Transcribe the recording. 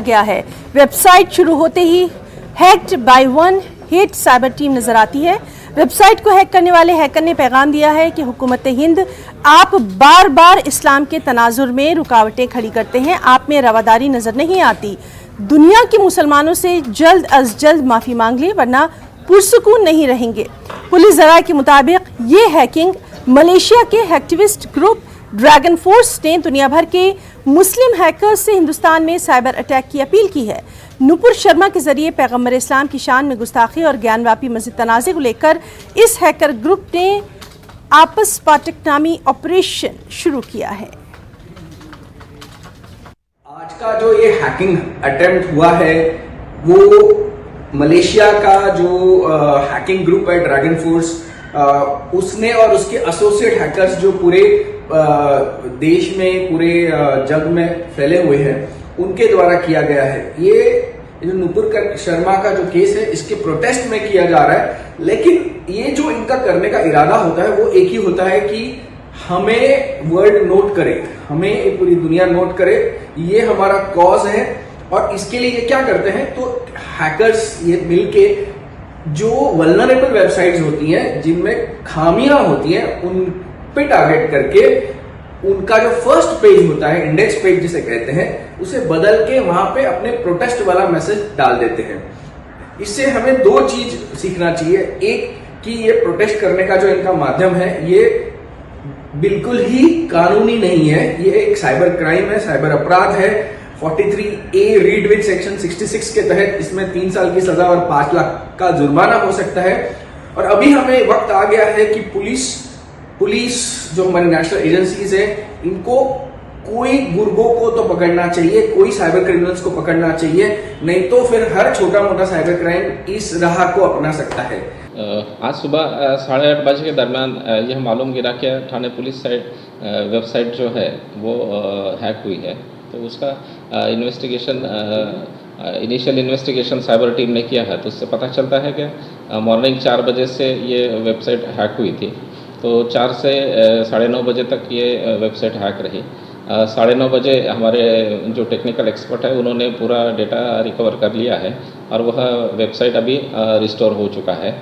गया है। वेबसाइट शुरू होते ही hacked by one hit cyber team नजर आती है। वेबसाइट को हैक करने वाले हैकर ने पैगाम दिया है कि हुकूमत हिंद आप बार बार इस्लाम के तनाजुर में रुकावटें खड़ी करते हैं, आप में रवादारी नजर नहीं आती। दुनिया के मुसलमानों से जल्द अज जल्द माफी मांग ली वरना पुरसुकून नहीं रहेंगे। पुलिस ज़राए के मुताबिक ये हैकिंग मलेशिया के हैक्टिविस्ट ग्रुप ड्रैगन फोर्स ने दुनिया भर के मुस्लिम हैकर्स से हिंदुस्तान में साइबर अटैक की अपील की है। नुपुर शर्मा के जरिए पैगंबर इस्लाम की शान में गुस्ताखी और ज्ञानव्यापी मस्जिद तनाज़े को लेकर इस हैकर ग्रुप ने आपस पाटक नामी ऑपरेशन शुरू किया है। आज का जो ये हैकिंग अटेम्प्ट हुआ है वो मलेशिया का जो हैकिंग ग्रुप है ड्रैगन फोर्स, उसने और उसके एसोसिएट हैकर्स जो पूरे देश में पूरे जग में फैले हुए हैं उनके द्वारा किया गया है। ये जो नुपुर शर्मा का जो केस है इसके प्रोटेस्ट में किया जा रहा है, लेकिन ये जो इनका करने का इरादा होता है वो एक ही होता है कि हमें वर्ल्ड नोट करे, हमें पूरी दुनिया नोट करे, ये हमारा कॉज है। और इसके लिए ये क्या करते हैं तो हैकर्स ये मिलके जो वल्नरेबल वेबसाइट्स होती हैं जिनमें खामियां होती हैं उन पे टारगेट करके उनका जो फर्स्ट पेज होता है, इंडेक्स पेज जिसे कहते हैं, उसे बदल के वहां पे अपने प्रोटेस्ट वाला मैसेज डाल देते हैं। इससे हमें दो चीज सीखना चाहिए। एक कि ये प्रोटेस्ट करने का जो इनका माध्यम है ये बिल्कुल ही कानूनी नहीं है, ये एक साइबर क्राइम है, साइबर अपराध है। 43A रीड विद सेक्शन 66 के तहत इसमें 3 साल की सजा और 5 लाख का जुर्माना हो सकता है। और अभी हमें वक्त आ गया है कि पुलिस जो हमारी नेशनल एजेंसीज है इनको कोई गुर्गों को तो पकड़ना चाहिए, कोई साइबर क्रिमिनल्स को पकड़ना चाहिए, नहीं तो फिर हर छोटा मोटा साइबर क्राइम इस राह को अपना सकता है। आज सुबह 8:30 बजे के दरमियान यह मालूम गिरा कि थाने पुलिस वेबसाइट जो है वो हैक हुई है, तो उसका इनिशियल इन्वेस्टिगेशन साइबर टीम ने किया है। तो उससे पता चलता है कि मॉर्निंग 4 बजे से ये वेबसाइट हैक हुई थी, तो 4 से 9:30 बजे तक ये वेबसाइट हैक रही। 9:30 बजे हमारे जो टेक्निकल एक्सपर्ट है उन्होंने पूरा डेटा रिकवर कर लिया है और वह वेबसाइट अभी रिस्टोर हो चुका है।